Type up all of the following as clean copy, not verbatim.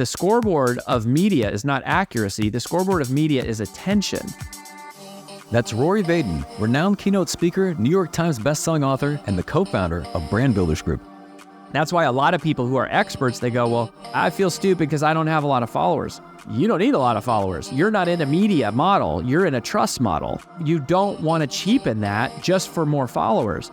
The scoreboard of media is not accuracy. The scoreboard of media is attention. That's Rory Vaden, renowned keynote speaker, New York Times bestselling author, and the co-founder of Brand Builders Group. That's why a lot of people who are experts, they go, well, I feel stupid because I don't have a lot of followers. You don't need a lot of followers. You're not in a media model. You're in a trust model. You don't want to cheapen that just for more followers.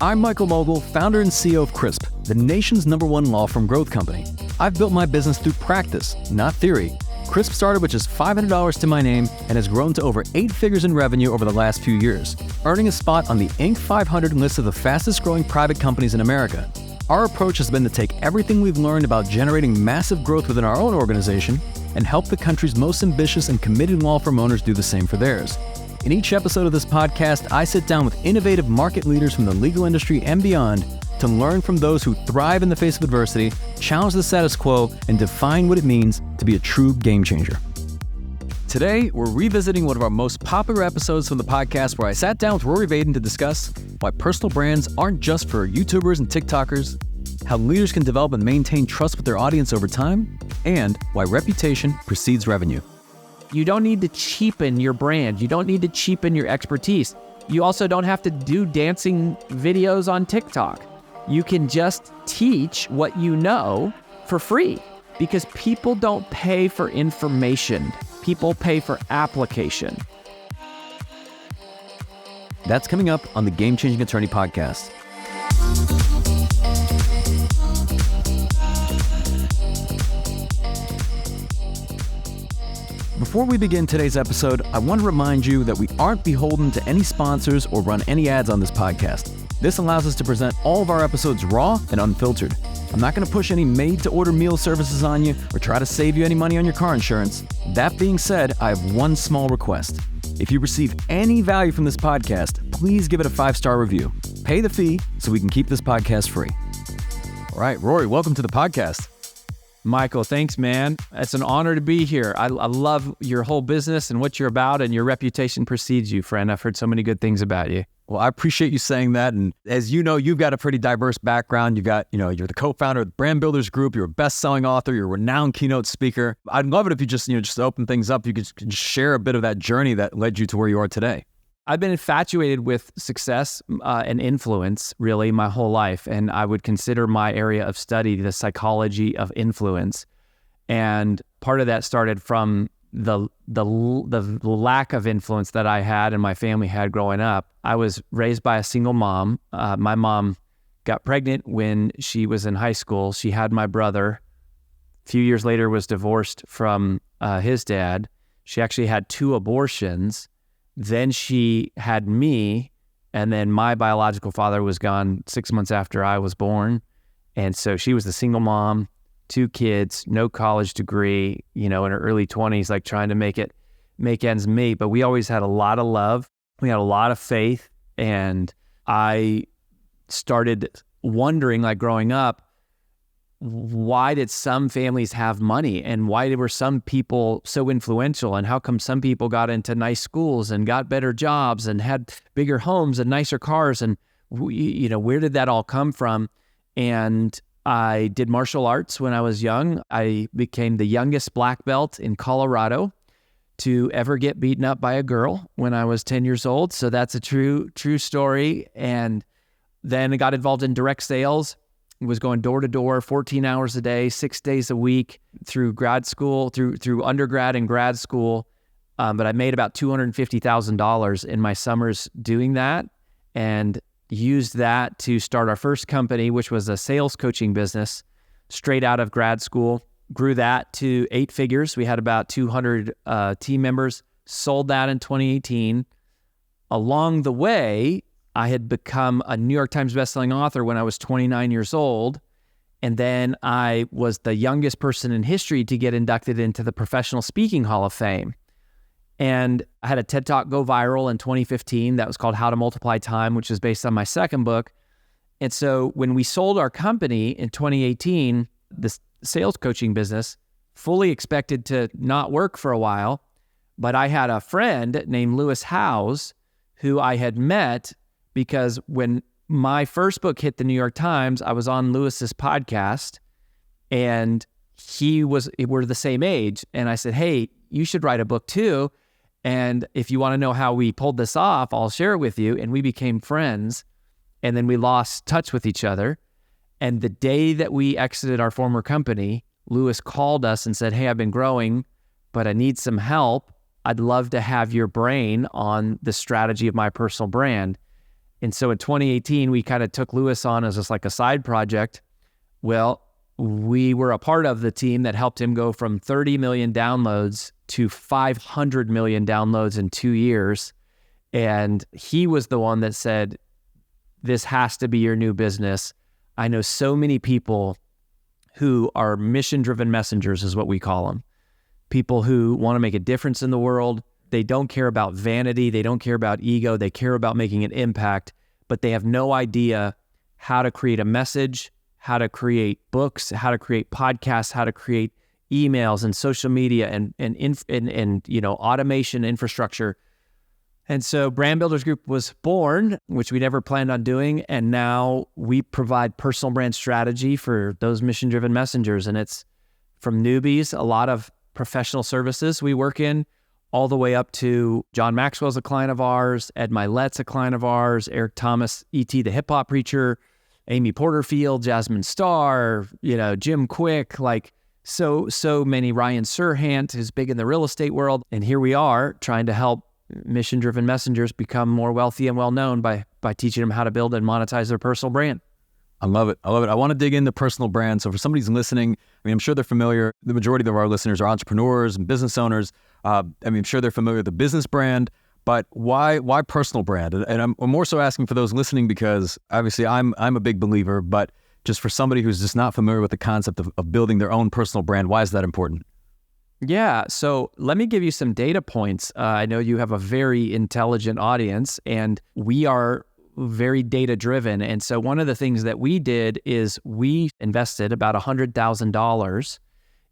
I'm Michael Mogill, founder and CEO of Crisp, the nation's #1 law firm growth company. I've built my business through practice, not theory. Crisp started with just $500 to my name and has grown to over 8 figures in revenue over the last few years, earning a spot on the Inc. 500 list of the fastest growing private companies in America. Our approach has been to take everything we've learned about generating massive growth within our own organization and help the country's most ambitious and committed law firm owners do the same for theirs. In each episode of this podcast, I sit down with innovative market leaders from the legal industry and beyond to learn from those who thrive in the face of adversity, challenge the status quo, and define what it means to be a true game changer. Today, we're revisiting one of our most popular episodes from the podcast where I sat down with Rory Vaden to discuss why personal brands aren't just for YouTubers and TikTokers, how leaders can develop and maintain trust with their audience over time, and why reputation precedes revenue. You don't need to cheapen your brand. You don't need to cheapen your expertise. You also don't have to do dancing videos on TikTok. You can just teach what you know for free because people don't pay for information. People pay for application. That's coming up on the Game Changing Attorney podcast. Before we begin today's episode, I want to remind you that we aren't beholden to any sponsors or run any ads on this podcast. This allows us to present all of our episodes raw and unfiltered. I'm not going to push any made-to-order meal services on you or try to save you any money on your car insurance. That being said, I have one small request. If you receive any value from this podcast, please give it a 5-star review. Pay the fee so we can keep this podcast free. All right, Rory, welcome to the podcast. Michael, thanks, man. It's an honor to be here. I love your whole business and what you're about, and your reputation precedes you, friend. I've heard so many good things about you. Well, I appreciate you saying that. And as you know, you've got a pretty diverse background. You're the co-founder of the Brand Builders Group. You're a best-selling author. You're a renowned keynote speaker. I'd love it if you just open things up. You could share a bit of that journey that led you to where you are today. I've been infatuated with success and influence really my whole life. And I would consider my area of study the psychology of influence. And part of that started from the lack of influence that I had and my family had growing up. I was raised by a single mom. My mom got pregnant when she was in high school. She had my brother. A few years later was divorced from his dad. She actually had 2 abortions. Then she had me, and then my biological father was gone 6 months after I was born. And so she was the single mom, 2 kids, no college degree, in her early 20s, like trying to make ends meet. But we always had a lot of love. We had a lot of faith. And I started wondering, like growing up, why did some families have money and why were some people so influential, and how come some people got into nice schools and got better jobs and had bigger homes and nicer cars, and where did that all come from? And I did martial arts when I was young. I became the youngest black belt in Colorado to ever get beaten up by a girl when I was 10 years old. So that's a true story. And then I got involved in direct sales. Was going door to door, 14 hours a day, 6 days a week through grad school, through undergrad and grad school. But I made about $250,000 in my summers doing that, and used that to start our first company, which was a sales coaching business straight out of grad school. Grew that to 8 figures. We had about 200 team members, sold that in 2018. Along the way, I had become a New York Times bestselling author when I was 29 years old. And then I was the youngest person in history to get inducted into the Professional Speaking Hall of Fame. And I had a TED Talk go viral in 2015 that was called How to Multiply Time, which is based on my second book. And so when we sold our company in 2018, this sales coaching business, fully expected to not work for a while, but I had a friend named Lewis Howes who I had met because when my first book hit the New York Times, I was on Lewis's podcast, and we're the same age. And I said, hey, you should write a book too. And if you want to know how we pulled this off, I'll share it with you. And we became friends. And then we lost touch with each other. And the day that we exited our former company, Lewis called us and said, hey, I've been growing, but I need some help. I'd love to have your brain on the strategy of my personal brand. And so in 2018, we kind of took Lewis on as just like a side project. Well, we were a part of the team that helped him go from 30 million downloads to 500 million downloads in 2 years. And he was the one that said, this has to be your new business. I know so many people who are mission-driven messengers is what we call them. People who want to make a difference in the world. They don't care about vanity. They don't care about ego. They care about making an impact, but they have no idea how to create a message, how to create books, how to create podcasts, how to create emails and social media and automation infrastructure. And so Brand Builders Group was born, which we never planned on doing. And now we provide personal brand strategy for those mission-driven messengers. And it's from newbies, a lot of professional services we work in, all the way up to John Maxwell's a client of ours, Ed Milet's a client of ours, Eric Thomas, E.T. the hip hop preacher, Amy Porterfield, Jasmine Starr, Jim Quick, like so many, Ryan Serhant, who's big in the real estate world. And here we are trying to help mission-driven messengers become more wealthy and well-known by teaching them how to build and monetize their personal brand. I love it. I want to dig into personal brand. So for somebody who's listening, I'm sure they're familiar. The majority of our listeners are entrepreneurs and business owners. I'm sure they're familiar with the business brand, but why personal brand? And I'm more so asking for those listening because obviously I'm a big believer, but just for somebody who's just not familiar with the concept of building their own personal brand, why is that important? Yeah, so let me give you some data points. I know you have a very intelligent audience, and we are very data-driven. And so one of the things that we did is we invested about $100,000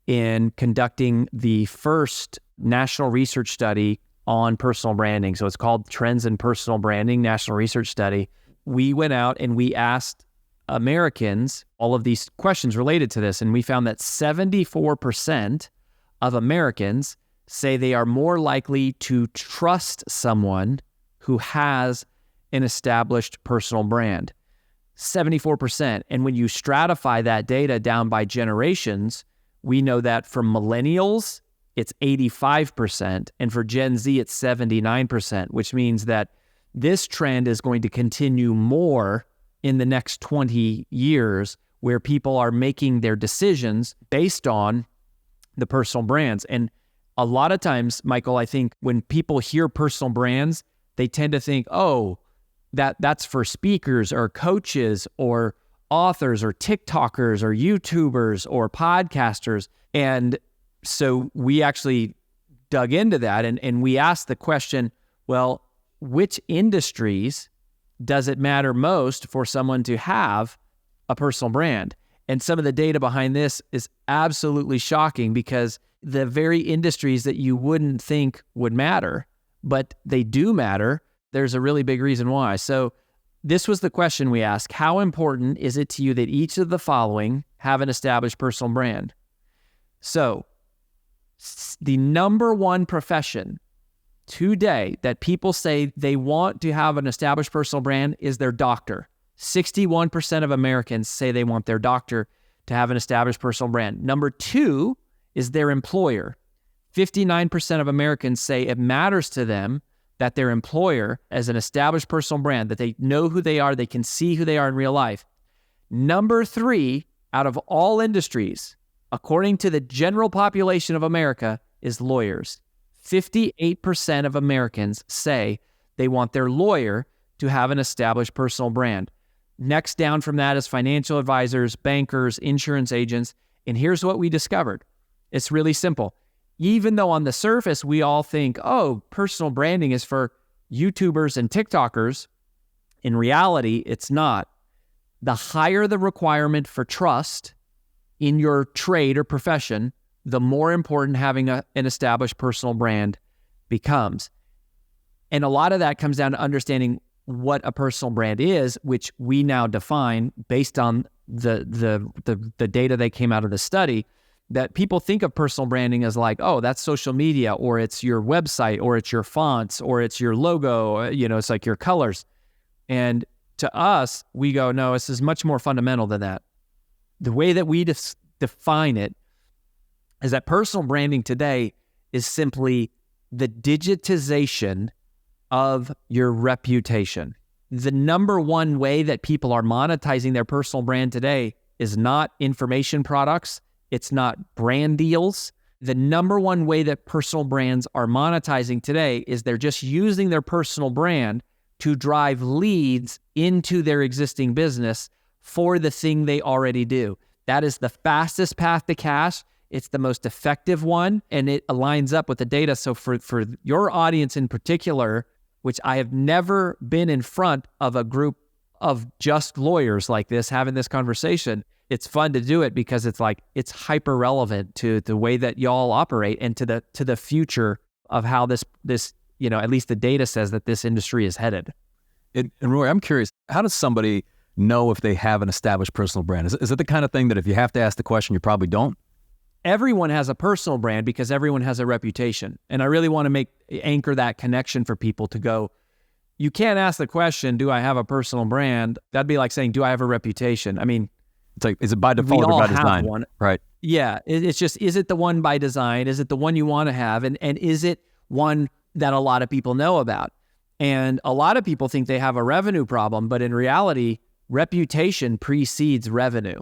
in conducting the first national research study on personal branding. So it's called Trends in Personal Branding National Research Study. We went out and we asked Americans all of these questions related to this, and we found that 74% of Americans say they are more likely to trust someone who has an established personal brand. 74%. And when you stratify that data down by generations, we know that for millennials, it's 85%. And for Gen Z, it's 79%, which means that this trend is going to continue more in the next 20 years, where people are making their decisions based on the personal brands. And a lot of times, Michael, I think when people hear personal brands, they tend to think, oh, that's for speakers or coaches or authors or TikTokers or YouTubers or podcasters. And so we actually dug into that and we asked the question, well, which industries does it matter most for someone to have a personal brand? And some of the data behind this is absolutely shocking, because the very industries that you wouldn't think would matter, but they do matter, there's a really big reason why. So this was the question we asked: how important is it to you that each of the following have an established personal brand? So the number one profession today that people say they want to have an established personal brand is their doctor. 61% of Americans say they want their doctor to have an established personal brand. Number two is their employer. 59% of Americans say it matters to them that their employer has an established personal brand, that they know who they are, they can see who they are in real life. Number three, out of all industries, according to the general population of America, is lawyers. 58% of Americans say they want their lawyer to have an established personal brand. Next down from that is financial advisors, bankers, insurance agents. And here's what we discovered. It's really simple. Even though on the surface we all think, oh, personal branding is for YouTubers and TikTokers, in reality, it's not. The higher the requirement for trust in your trade or profession, the more important having an established personal brand becomes. And a lot of that comes down to understanding what a personal brand is, which we now define based on the data that came out of the study, that people think of personal branding as like, oh, that's social media, or it's your website, or it's your fonts, or it's your logo, it's like your colors. And to us, we go, no, this is much more fundamental than that. The way that we define it is that personal branding today is simply the digitization of your reputation. The number one way that people are monetizing their personal brand today is not information products. It's not brand deals. The number one way that personal brands are monetizing today is they're just using their personal brand to drive leads into their existing business for the thing they already do. That is the fastest path to cash. It's the most effective one, and it aligns up with the data. So for your audience in particular, which I have never been in front of a group of just lawyers like this having this conversation, it's fun to do it because it's like it's hyper relevant to the way that y'all operate and to the future of how this at least the data says that this industry is headed. And Rory, I'm curious, how does somebody know if they have an established personal brand? Is it the kind of thing that if you have to ask the question, you probably don't? Everyone has a personal brand because everyone has a reputation. And I really want to anchor that connection for people to go, you can't ask the question, do I have a personal brand? That'd be like saying, do I have a reputation? I mean, it's like, is it by default or by design? One. Right. Yeah. It's just, is it the one by design? Is it the one you want to have? And is it one that a lot of people know about? And a lot of people think they have a revenue problem, but in reality, reputation precedes revenue.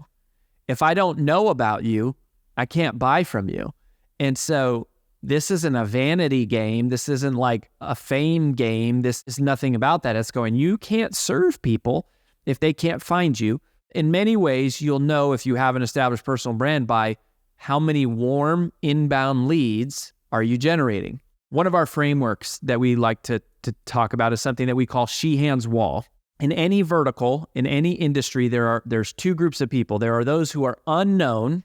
If I don't know about you, I can't buy from you. And so this isn't a vanity game. This isn't like a fame game. This is nothing about that. It's going, you can't serve people if they can't find you. In many ways, you'll know if you have an established personal brand by how many warm inbound leads are you generating. One of our frameworks that we like to talk about is something that we call Sheehan's wall. In any vertical, in any industry, there's two groups of people. There are those who are unknown,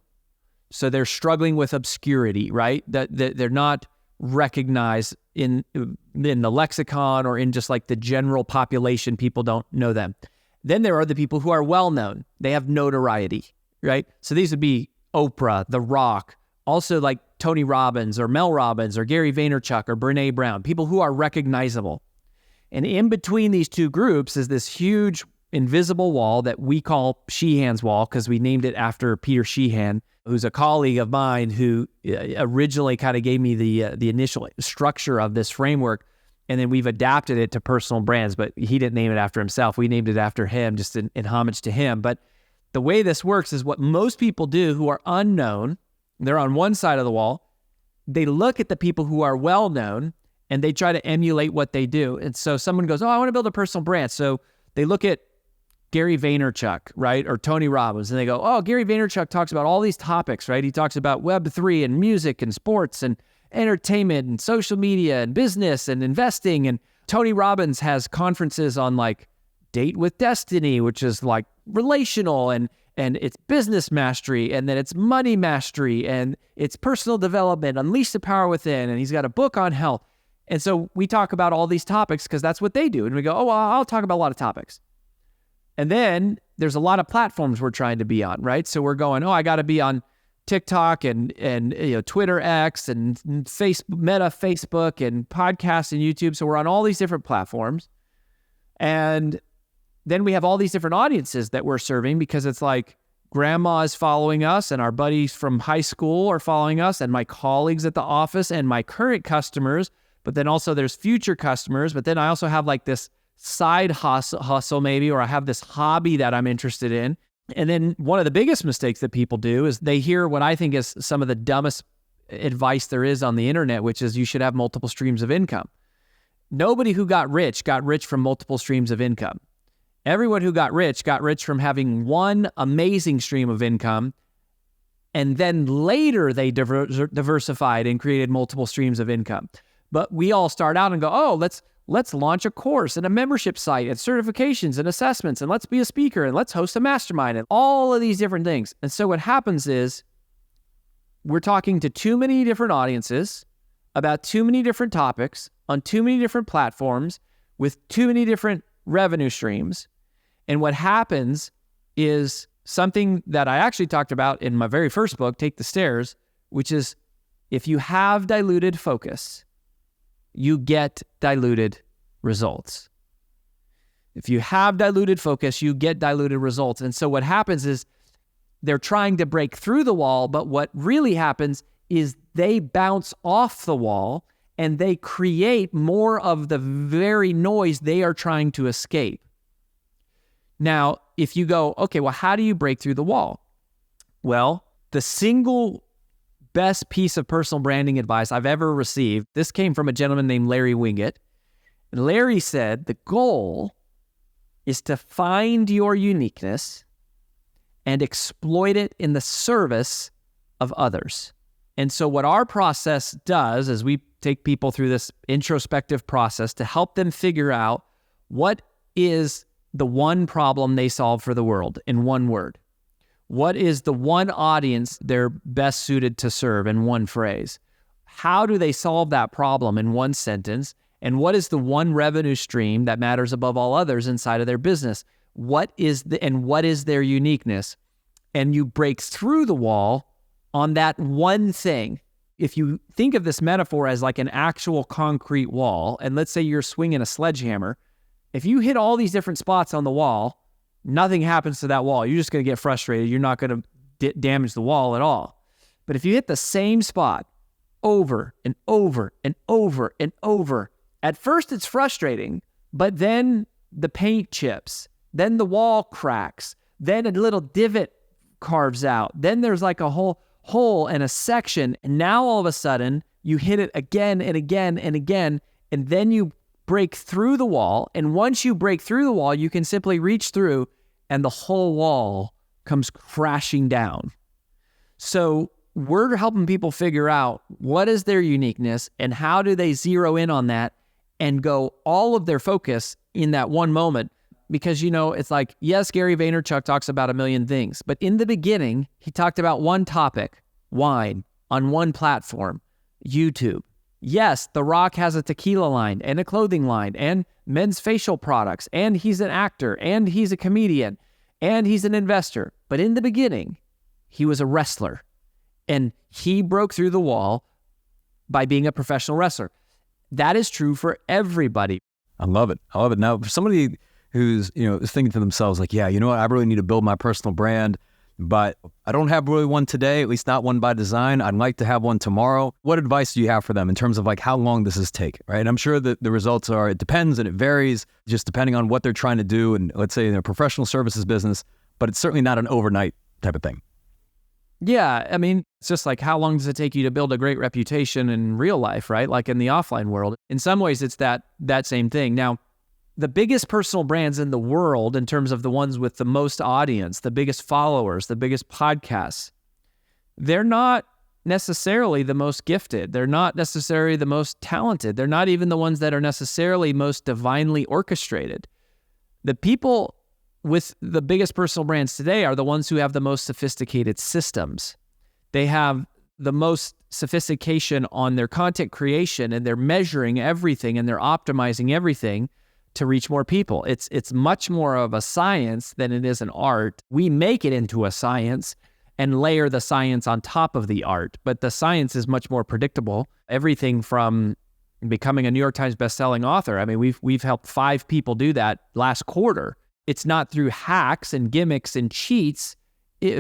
so they're struggling with obscurity, right? That they're not recognized in the lexicon or in just like the general population. People don't know them. Then there are the people who are well-known. They have notoriety, right? So these would be Oprah, The Rock, also like Tony Robbins or Mel Robbins or Gary Vaynerchuk or Brene Brown, people who are recognizable. And in between these two groups is this huge invisible wall that we call Sheehan's wall because we named it after Peter Sheehan, who's a colleague of mine who originally kind of gave me the initial structure of this framework. And then we've adapted it to personal brands, but he didn't name it after himself. We named it after him, just in homage to him. But the way this works is what most people do who are unknown, they're on one side of the wall. They look at the people who are well-known and they try to emulate what they do. And so someone goes, oh, I want to build a personal brand. So they look at Gary Vaynerchuk, right? Or Tony Robbins. And they go, oh, Gary Vaynerchuk talks about all these topics, right? He talks about Web3 and music and sports and entertainment and social media and business and investing. And Tony Robbins has conferences on like Date with Destiny, which is like relational and it's business mastery, and then it's money mastery, and it's personal development, unleash the power within. And he's got a book on health. And so we talk about all these topics because that's what they do. And we go, oh, well, I'll talk about a lot of topics. And then there's a lot of platforms we're trying to be on, right? So we're going, oh, I got to be on TikTok and Twitter X and Meta Facebook and podcasts and YouTube. So we're on all these different platforms. And then we have all these different audiences that we're serving because it's like grandma is following us and our buddies from high school are following us and my colleagues at the office and my current customers. But then also there's future customers. But then I also have like this side hustle maybe, or I have this hobby that I'm interested in. And then one of the biggest mistakes that people do is they hear what I think is some of the dumbest advice there is on the internet, which is you should have multiple streams of income. Nobody who got rich from multiple streams of income. Everyone who got rich from having one amazing stream of income, and then later they diversified and created multiple streams of income. But we all start out and go, oh, let's launch a course and a membership site and certifications and assessments, and let's be a speaker and let's host a mastermind and all of these different things. And so what happens is we're talking to too many different audiences. about too many different topics on too many different platforms with too many different revenue streams. And what happens is something that I actually talked about in my very first book, Take the Stairs, which is if you have diluted focus, you get diluted results. If you have diluted focus, you get diluted results. And so what happens is they're trying to break through the wall, but what really happens is they bounce off the wall and they create more of the very noise they are trying to escape. Now, if you go, okay, well, how do you break through the wall? Well, the single best piece of personal branding advice I've ever received, this came from a gentleman named Larry Winget. And Larry said, the goal is to find your uniqueness and exploit it in the service of others. And so what our process does is we take people through this introspective process to help them figure out what is the one problem they solve for the world in one word. What is the one audience they're best suited to serve in one phrase? How do they solve that problem in one sentence? And what is the one revenue stream that matters above all others inside of their business? What is their uniqueness? And you break through the wall on that one thing. If you think of this metaphor as like an actual concrete wall, and let's say you're swinging a sledgehammer, if you hit all these different spots on the wall, nothing happens to that wall. You're just going to get frustrated. You're not going to damage the wall at all. But if you hit the same spot over and over and over and over, at first it's frustrating, but then the paint chips, then the wall cracks, then a little divot carves out, then there's like a whole hole and a section, and now all of a sudden you hit it again and again and again, and then you break through the wall. And once you break through the wall, you can simply reach through and the whole wall comes crashing down. So we're helping people figure out what is their uniqueness and how do they zero in on that and go all of their focus in that one moment. Because, it's like, yes, Gary Vaynerchuk talks about a million things, but in the beginning, he talked about one topic, wine, on one platform, YouTube. Yes, The Rock has a tequila line and a clothing line and men's facial products, and he's an actor, and he's a comedian, and he's an investor. But in the beginning, he was a wrestler, and he broke through the wall by being a professional wrestler. That is true for everybody. I love it. Now, for somebody who's, is thinking to themselves like, yeah, I really need to build my personal brand, but I don't have really one today, at least not one by design. I'd like to have one tomorrow. What advice do you have for them in terms of like how long does this take, right? And I'm sure that the results it depends and it varies just depending on what they're trying to do. And let's say in their professional services business, but it's certainly not an overnight type of thing. Yeah, it's just like, how long does it take you to build a great reputation in real life, right? Like in the offline world. In some ways, it's that same thing. Now, the biggest personal brands in the world, in terms of the ones with the most audience, the biggest followers, the biggest podcasts, they're not necessarily the most gifted. They're not necessarily the most talented. They're not even the ones that are necessarily most divinely orchestrated. The people with the biggest personal brands today are the ones who have the most sophisticated systems. They have the most sophistication on their content creation, and they're measuring everything and they're optimizing everything to reach more people. It's much more of a science than it is an art. We make it into a science and layer the science on top of the art, but the science is much more predictable. Everything from becoming a New York Times bestselling author. We've helped 5 people do that last quarter. It's not through hacks and gimmicks and cheats,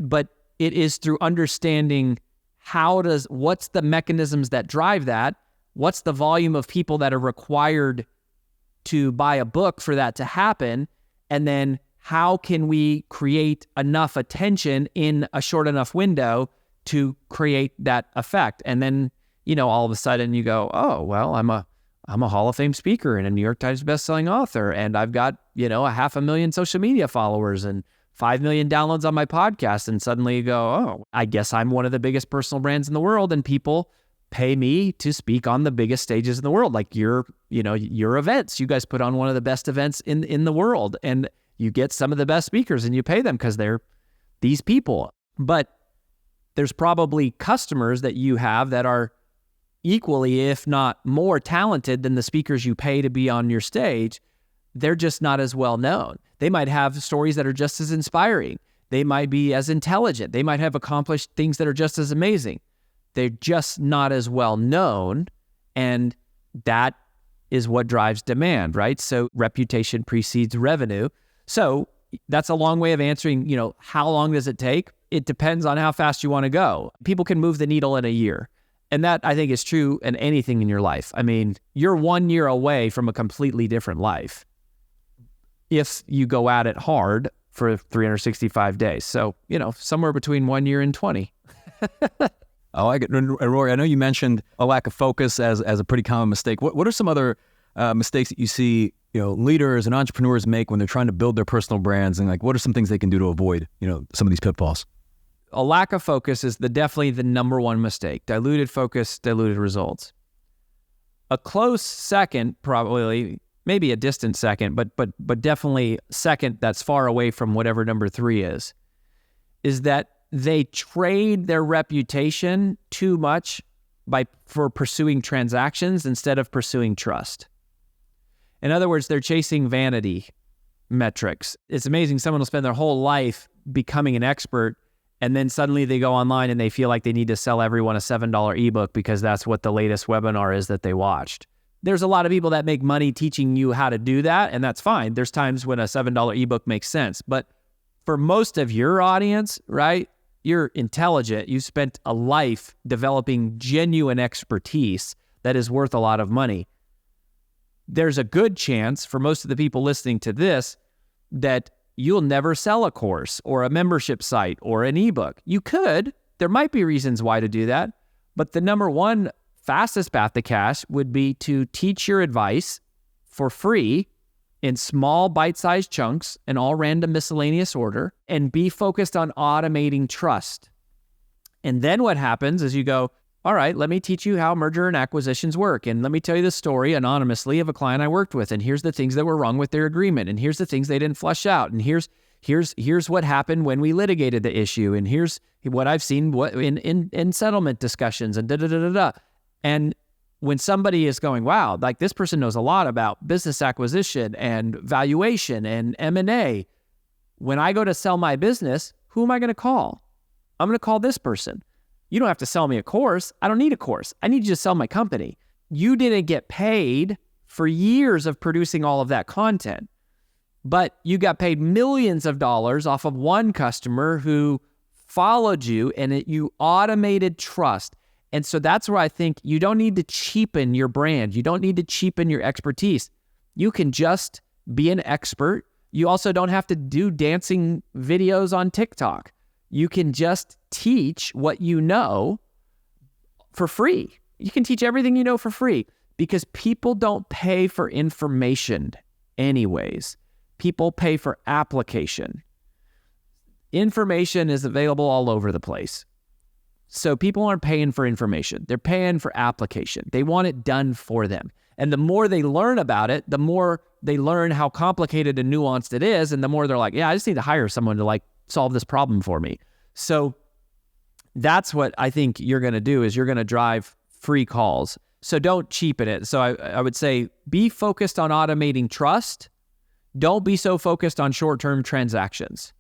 but it is through understanding what's the mechanisms that drive that, what's the volume of people that are required to buy a book for that to happen, and then how can we create enough attention in a short enough window to create that effect. And then, all of a sudden you go, oh, well, I'm a Hall of Fame speaker and a New York Times bestselling author, and I've got, 500,000 social media followers and 5 million downloads on my podcast. And suddenly you go, oh, I guess I'm one of the biggest personal brands in the world, and people pay me to speak on the biggest stages in the world, like your events. You guys put on one of the best events in the world, and you get some of the best speakers, and you pay them because they're these people. But there's probably customers that you have that are equally, if not more talented than the speakers you pay to be on your stage, they're just not as well known. They might have stories that are just as inspiring. They might be as intelligent. They might have accomplished things that are just as amazing. They're just not as well known, and that is what drives demand, right? So reputation precedes revenue. So that's a long way of answering, how long does it take? It depends on how fast you want to go. People can move the needle in a year. And that, I think, is true in anything in your life. I mean, you're 1 year away from a completely different life if you go at it hard for 365 days. So, somewhere between 1 year and 20. I like it. And Rory, I know you mentioned a lack of focus as a pretty common mistake. What are some other mistakes that you see, leaders and entrepreneurs make when they're trying to build their personal brands, and what are some things they can do to avoid, some of these pitfalls? A lack of focus is definitely the number one mistake. Diluted focus, diluted results. A close second, probably, maybe a distant second, but definitely second that's far away from whatever number 3 is that they trade their reputation too much for pursuing transactions instead of pursuing trust. In other words, they're chasing vanity metrics. It's amazing. Someone will spend their whole life becoming an expert, and then suddenly they go online and they feel like they need to sell everyone a $7 ebook because that's what the latest webinar is that they watched. There's a lot of people that make money teaching you how to do that, and that's fine. There's times when a $7 ebook makes sense. But for most of your audience, right, you're intelligent. You spent a life developing genuine expertise that is worth a lot of money. There's a good chance for most of the people listening to this that you'll never sell a course or a membership site or an ebook. You could. There might be reasons why to do that. But the number one fastest path to cash would be to teach your advice for free in small bite-sized chunks in all random miscellaneous order, and be focused on automating trust. And then what happens is you go, all right, let me teach you how merger and acquisitions work. And let me tell you the story anonymously of a client I worked with. And here's the things that were wrong with their agreement. And here's the things they didn't flush out. And here's what happened when we litigated the issue. And here's what I've seen in settlement discussions and da-da-da-da-da. And when somebody is going, wow, this person knows a lot about business acquisition and valuation and M&A. When I go to sell my business, who am I going to call? I'm going to call this person. You don't have to sell me a course. I don't need a course. I need you to sell my company. You didn't get paid for years of producing all of that content, but you got paid millions of dollars off of one customer who followed you, and you automated trust. And so that's where I think you don't need to cheapen your brand. You don't need to cheapen your expertise. You can just be an expert. You also don't have to do dancing videos on TikTok. You can just teach what you know for free. You can teach everything you know for free because people don't pay for information anyways. People pay for application. Information is available all over the place. So people aren't paying for information. They're paying for application. They want it done for them. And the more they learn about it, the more they learn how complicated and nuanced it is. And the more they're like, yeah, I just need to hire someone to solve this problem for me. So that's what I think you're going to do is you're going to drive free calls. So don't cheapen it. So I would say be focused on automating trust. Don't be so focused on short-term transactions.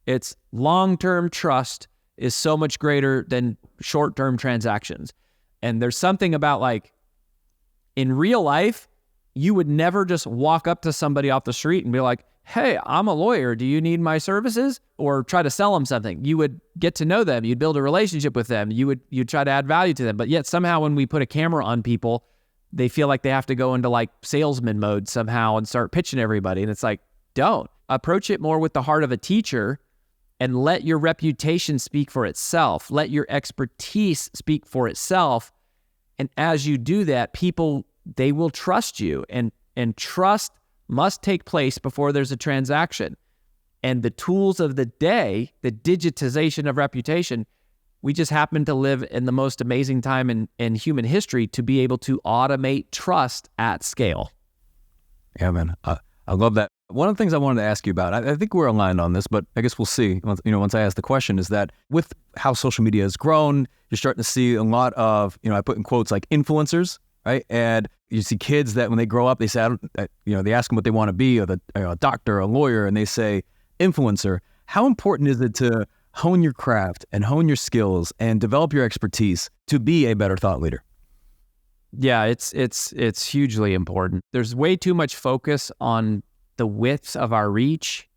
It's long-term trust is so much greater than short-term transactions. And there's something about in real life, you would never just walk up to somebody off the street and be like, hey, I'm a lawyer. Do you need my services? Or try to sell them something. You would get to know them. You'd build a relationship with them. You'd try to add value to them. But yet somehow when we put a camera on people, they feel like they have to go into salesman mode somehow and start pitching everybody. And it's don't. Approach it more with the heart of a teacher and let your reputation speak for itself. Let your expertise speak for itself. And as you do that, people, they will trust you. And trust must take place before there's a transaction. And the tools of the day, the digitization of reputation, we just happen to live in the most amazing time in human history to be able to automate trust at scale. Yeah, man. I love that. One of the things I wanted to ask you about, I think we're aligned on this, but I guess we'll see once I ask the question, is that with how social media has grown, you're starting to see a lot of, I put in quotes like influencers, right? And you see kids that when they grow up, they say, they ask them what they want to be, or a doctor, or a lawyer, and they say influencer. How important is it to hone your craft and hone your skills and develop your expertise to be a better thought leader? Yeah, it's hugely important. There's way too much focus on the width of our reach.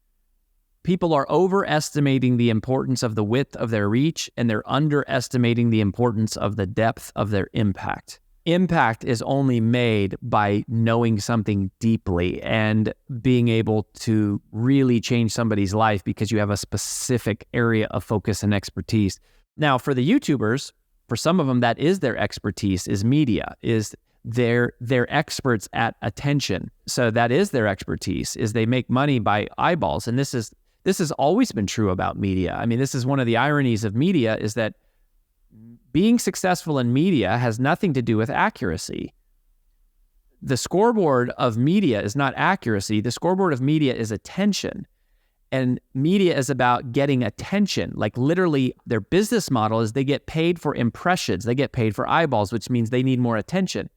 People are overestimating the importance of the width of their reach, and they're underestimating the importance of the depth of their impact. Impact is only made by knowing something deeply and being able to really change somebody's life because you have a specific area of focus and expertise. Now, for the YouTubers, for some of them, that is their expertise, is media, is they're experts at attention. So that is their expertise, is they make money by eyeballs. And this has always been true about media. I mean, this is one of the ironies of media, is that being successful in media has nothing to do with accuracy. The scoreboard of media is not accuracy. The scoreboard of media is attention. And media is about getting attention. Like literally their business model is they get paid for impressions. They get paid for eyeballs, which means they need more attention.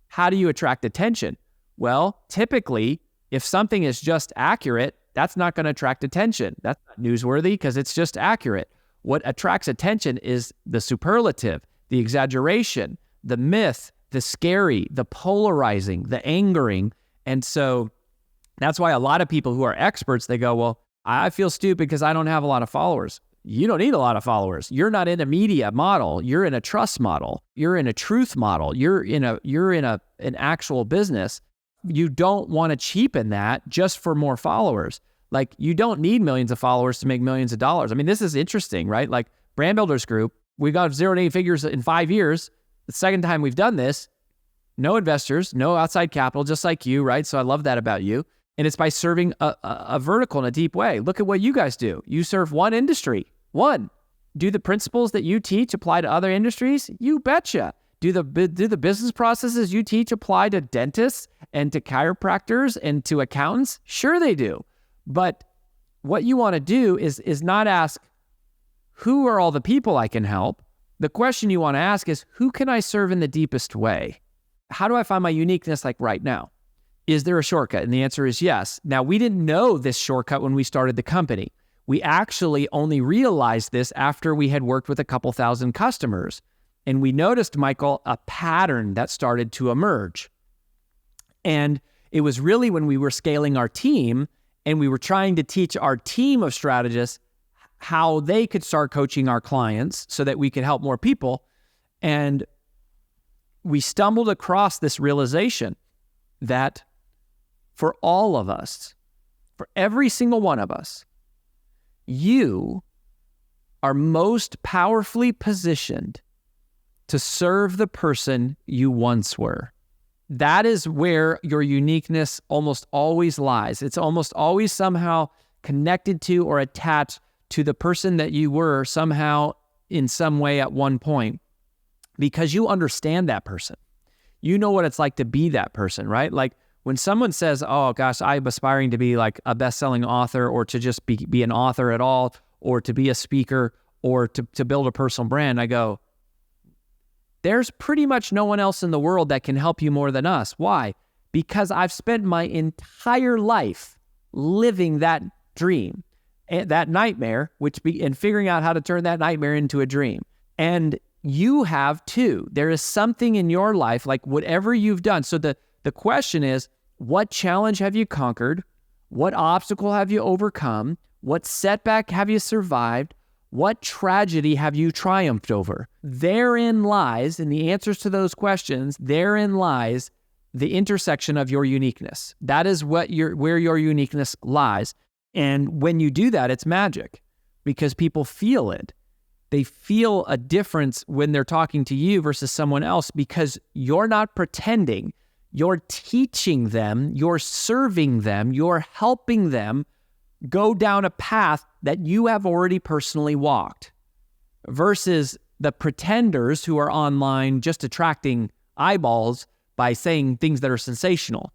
How do you attract attention? Well, typically, if something is just accurate, that's not going to attract attention. That's not newsworthy because it's just accurate. What attracts attention is the superlative, the exaggeration, the myth, the scary, the polarizing, the angering. And so that's why a lot of people who are experts, they go, well, I feel stupid because I don't have a lot of followers. You don't need a lot of followers. You're not in a media model. You're in a trust model. You're in a truth model. You're in an actual business. You don't want to cheapen that just for more followers. Like, you don't need millions of followers to make millions of dollars. I mean, this is interesting, right? Like Brand Builders Group, we got 0 to 8 figures in 5 years. The second time we've done this, no investors, no outside capital, just like you, right? So I love that about you. And it's by serving a vertical in a deep way. Look at what you guys do. You serve one industry. One. Do the principles that you teach apply to other industries? You betcha. Do the business processes you teach apply to dentists and to chiropractors and to accountants? Sure they do. But what you want to do is not ask, who are all the people I can help? The question you want to ask is, who can I serve in the deepest way? How do I find my uniqueness like right now? Is there a shortcut? And the answer is yes. Now, we didn't know this shortcut when we started the company. We actually only realized this after we had worked with a couple thousand customers. And we noticed, Michael, a pattern that started to emerge. And it was really when we were scaling our team and we were trying to teach our team of strategists how they could start coaching our clients so that we could help more people. And we stumbled across this realization that for all of us, for every single one of us, you are most powerfully positioned to serve the person you once were. That is where your uniqueness almost always lies. It's almost always somehow connected to or attached to the person that you were somehow in some way at one point, because you understand that person. You know what it's like to be that person, right? Like when someone says, oh gosh, I'm aspiring to be like a best-selling author, or to just be an author at all, or to be a speaker, or to build a personal brand, I go, there's pretty much no one else in the world that can help you more than us. Why? Because I've spent my entire life living that dream, that nightmare, and figuring out how to turn that nightmare into a dream. And you have too. There is something in your life, like whatever you've done. So the question is, what challenge have you conquered? What obstacle have you overcome? What setback have you survived? What tragedy have you triumphed over? Therein lies, in the answers to those questions, therein lies the intersection of your uniqueness. That is where your uniqueness lies. And when you do that, it's magic, because people feel it. They feel a difference when they're talking to you versus someone else, because you're not pretending. You're teaching them, you're serving them, you're helping them go down a path that you have already personally walked, versus the pretenders who are online just attracting eyeballs by saying things that are sensational.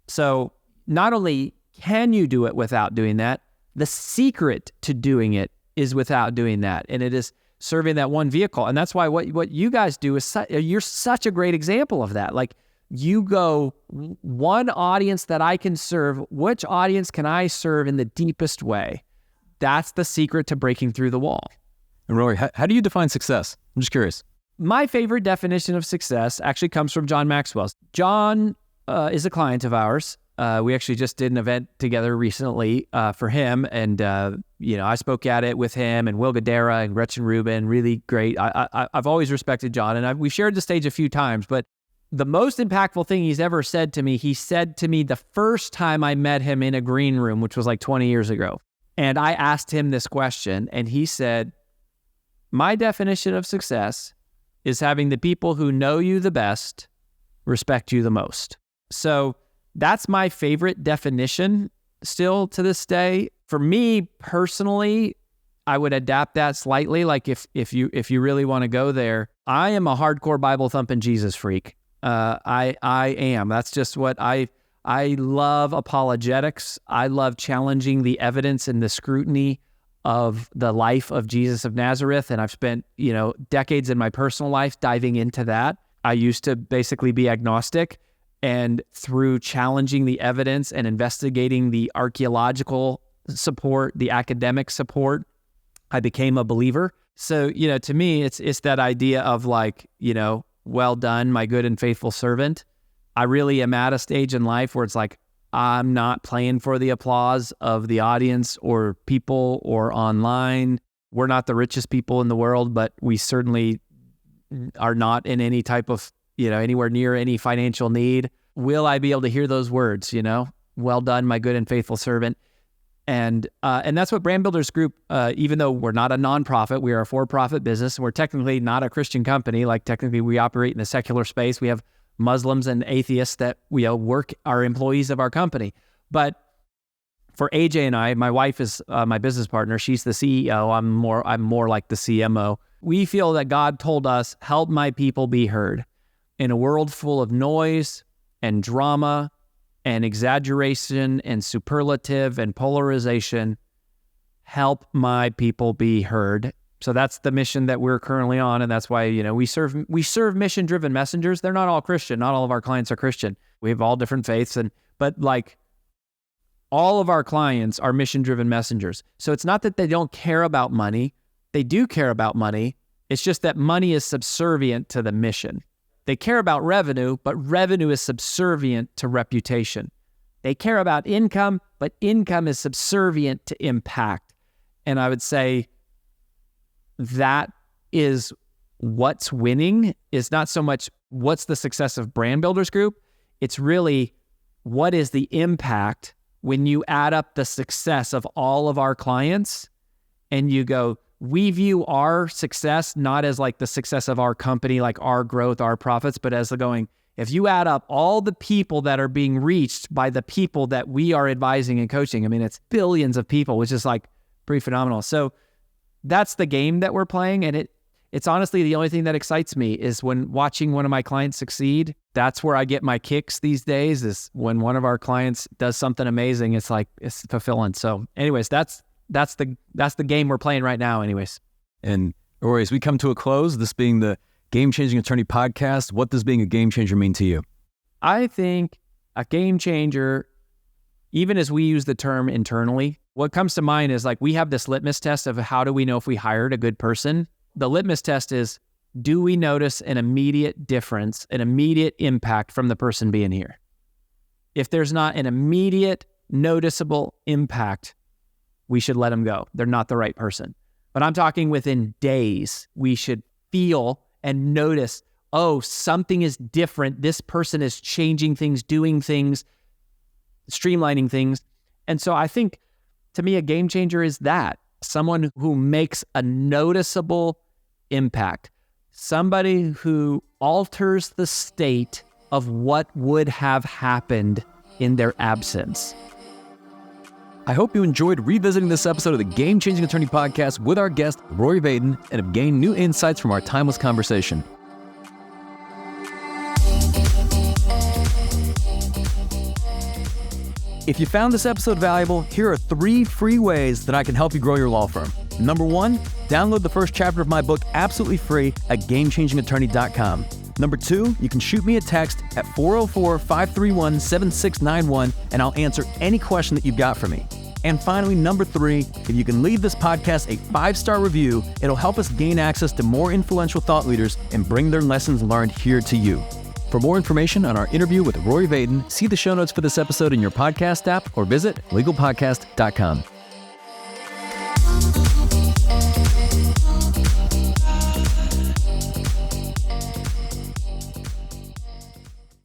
So not only Can you do it without doing that? The secret to doing it is without doing that. And it is serving that one vehicle. And that's why what you guys do is you're such a great example of that. Like, you go, one audience that I can serve, which audience can I serve in the deepest way? That's the secret to breaking through the wall. And Rory, how do you define success? I'm just curious. My favorite definition of success actually comes from John Maxwell. John is a client of ours. We actually just did an event together recently for him. And, I spoke at it with him and Will Guidara and Gretchen Rubin. Really great. I've always respected John, and we shared the stage a few times, but the most impactful thing he's ever said to me, he said to me the first time I met him in a green room, which was like 20 years ago. And I asked him this question, and he said, my definition of success is having the people who know you the best respect you the most. So that's my favorite definition still to this day. For me personally, I would adapt that slightly. Like if you really want to go there, I am a hardcore Bible thumping Jesus freak. I am. That's just what I love apologetics. I love challenging the evidence and the scrutiny of the life of Jesus of Nazareth. And I've spent, decades in my personal life diving into that. I used to basically be agnostic, and through challenging the evidence and investigating the archaeological support, the academic support, I became a believer. So, to me, it's that idea of like, well done, my good and faithful servant. I really am at a stage in life where it's like, I'm not playing for the applause of the audience or people or online. We're not the richest people in the world, but we certainly are not in any type of, anywhere near any financial need. Will I be able to hear those words, well done, my good and faithful servant? And that's what Brand Builders Group, even though we're not a nonprofit, we are a for-profit business. We're technically not a Christian company. Like, technically we operate in the secular space. We have Muslims and atheists that are employees of our company. But for AJ and I, my wife is my business partner. She's the CEO. I'm more like the CMO. We feel that God told us, help my people be heard. In a world full of noise and drama and exaggeration and superlative and polarization, help my people be heard. So that's the mission that we're currently on, and that's why we serve mission-driven messengers. They're not all Christian. Not all of our clients are Christian. We have all different faiths, but like all of our clients are mission-driven messengers. So it's not that they don't care about money. They do care about money. It's just that money is subservient to the mission. They care about revenue, but revenue is subservient to reputation. They care about income, but income is subservient to impact. And I would say that is what's winning, is not so much what's the success of Brand Builders Group. It's really what is the impact when you add up the success of all of our clients and you go, we view our success not as like the success of our company, like our growth, our profits, but as going, if you add up all the people that are being reached by the people that we are advising and coaching, I mean, it's billions of people, which is like pretty phenomenal. So that's the game that we're playing. And it's honestly the only thing that excites me is when watching one of my clients succeed. That's where I get my kicks these days, is when one of our clients does something amazing. It's like, it's fulfilling. So anyways, that's the game we're playing right now anyways. And Rory, as we come to a close, this being the Game Changing Attorney podcast, what does being a game changer mean to you? I think a game changer, even as we use the term internally, what comes to mind is like, we have this litmus test of how do we know if we hired a good person? The litmus test is, do we notice an immediate difference, an immediate impact from the person being here? If there's not an immediate noticeable impact, we should let them go. They're not the right person. But I'm talking within days, we should feel and notice, oh, something is different. This person is changing things, doing things, streamlining things. And so I think, to me, a game changer is that. Someone who makes a noticeable impact. Somebody who alters the state of what would have happened in their absence. I hope you enjoyed revisiting this episode of the Game Changing Attorney podcast with our guest, Rory Vaden, and have gained new insights from our timeless conversation. If you found this episode valuable, here are 3 free ways that I can help you grow your law firm. Number 1, download the first chapter of my book absolutely free at GameChangingAttorney.com. Number 2, you can shoot me a text at 404-531-7691 and I'll answer any question that you've got for me. And finally, number 3, if you can leave this podcast a 5-star review, it'll help us gain access to more influential thought leaders and bring their lessons learned here to you. For more information on our interview with Rory Vaden, see the show notes for this episode in your podcast app or visit legalpodcast.com.